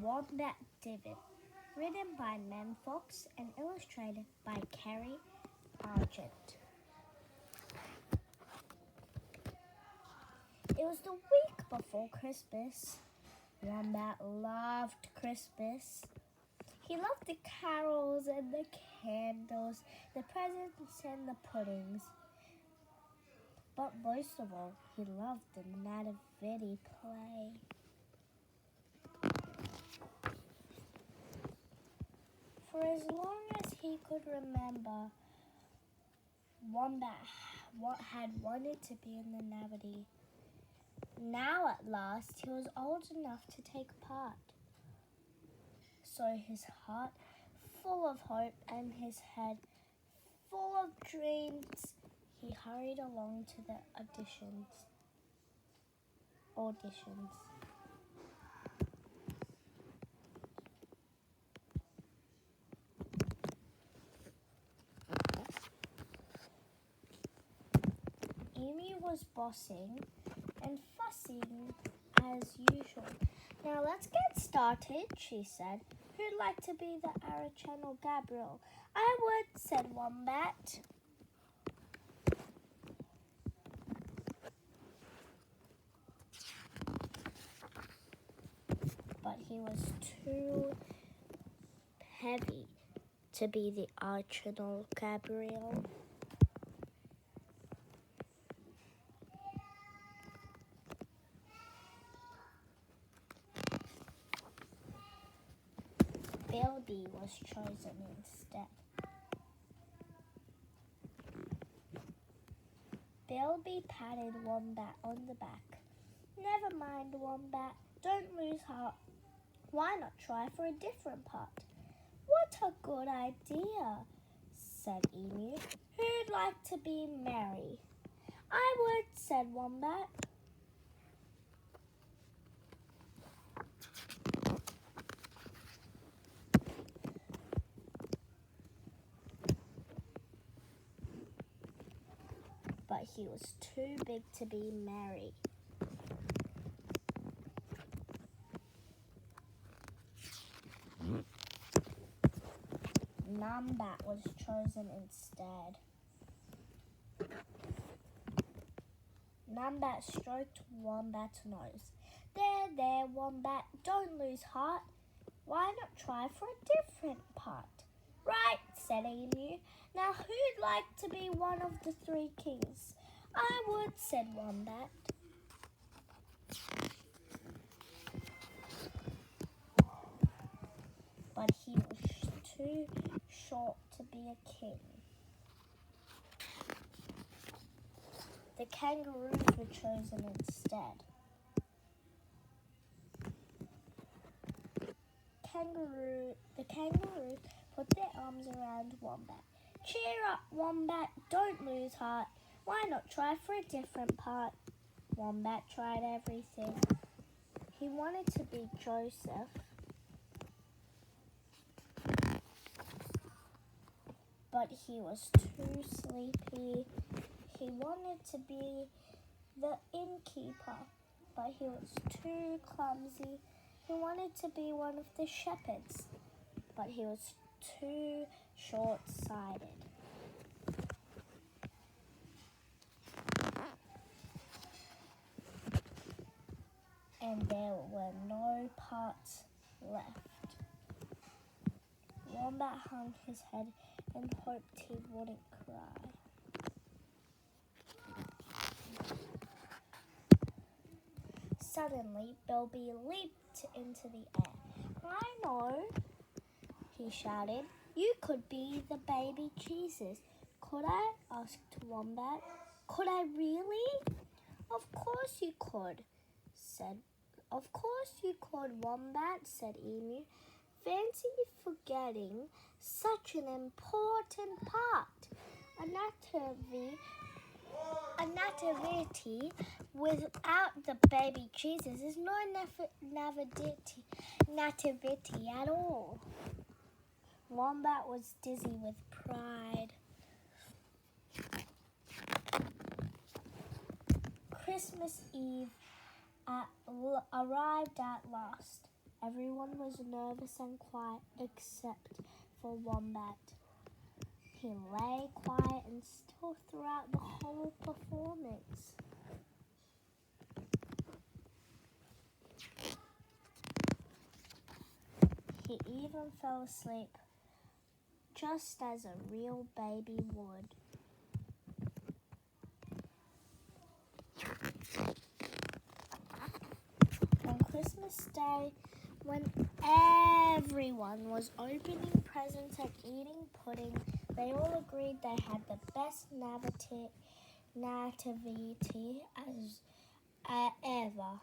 Wombat Divine, written by Mem Fox and illustrated by Carrie Argent. It was the week before Christmas. Wombat loved Christmas. He loved the carols and the candles, the presents and the puddings. But most of all, he loved the nativity play. For as long as he could remember, Wombat had wanted to be in the nativity. Now at last he was old enough to take part. So his heart full of hope and his head full of dreams, he hurried along to the auditions. Amy was bossing and fussing as usual. Now let's get started, she said. Who'd like to be the Arachannel Gabriel? I would, said Wombat. But he was too heavy to be the Arachannel Gabriel. Bilby was chosen instead. Bilby patted Wombat on the back. Never mind, Wombat. Don't lose heart. Why not try for a different part? What a good idea, said Emu. Who'd like to be Mary? I would, said Wombat. But he was too big to be Mary. Wombat was chosen instead. Wombat stroked Wombat's nose. There, Wombat, don't lose heart. Why not try for a different part? Right, said Emu. Now who'd like to be one of the three kings? I would, said Wombat. But he was too short to be a king. The kangaroos were chosen instead. The kangaroos put their arms around Wombat. Cheer up, Wombat, don't lose heart. Why not try for a different part? Wombat tried everything. He wanted to be Joseph. But he was too sleepy. He wanted to be the innkeeper, but he was too clumsy. He wanted to be one of the shepherds, but he was too short-sighted. And there were no parts left. Wombat hung his head and hoped he wouldn't cry. Suddenly, Bilby leaped into the air. I know, he shouted. You could be the baby Jesus. Could I? Asked Wombat. Could I really? Of course you could, said. Of course you could, Wombat, said Emu. Fancy forgetting such an important part. A nativity without the baby Jesus is no nativity at all. Wombat was dizzy with pride. Christmas Eve arrived at last. Everyone was nervous and quiet except for Wombat. He lay quiet and still throughout the whole performance. He even fell asleep, just as a real baby would. On Christmas Day, when everyone was opening presents and eating pudding, they all agreed they had the best nativity ever.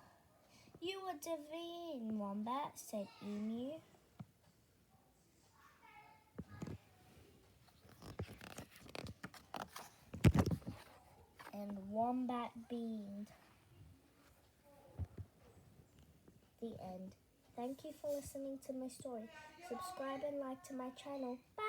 "You were divine, Wombat," said Emu. And Wombat beamed. The end. Thank you for listening to my story. Subscribe and like to my channel. Bye!